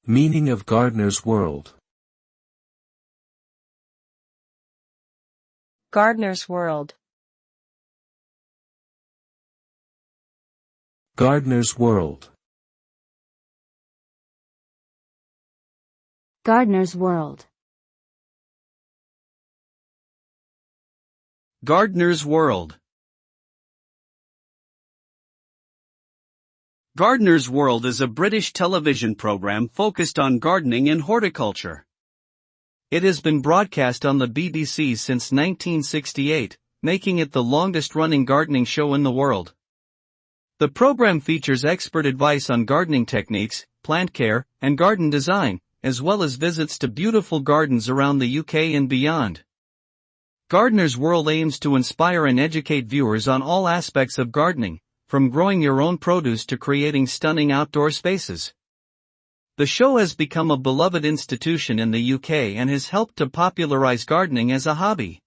Meaning of Gardener's World. Gardener's World. Gardener's World. Gardener's World. Gardener's World. Gardener's World is a British television program focused on gardening and horticulture. It has been broadcast on the BBC since 1968, making it the longest-running gardening show in the world. The program features expert advice on gardening techniques, plant care, and garden design, as well as visits to beautiful gardens around the UK and beyond. Gardener's World aims to inspire and educate viewers on all aspects of gardening, from growing your own produce to creating stunning outdoor spaces. The show has become a beloved institution in the UK and has helped to popularize gardening as a hobby.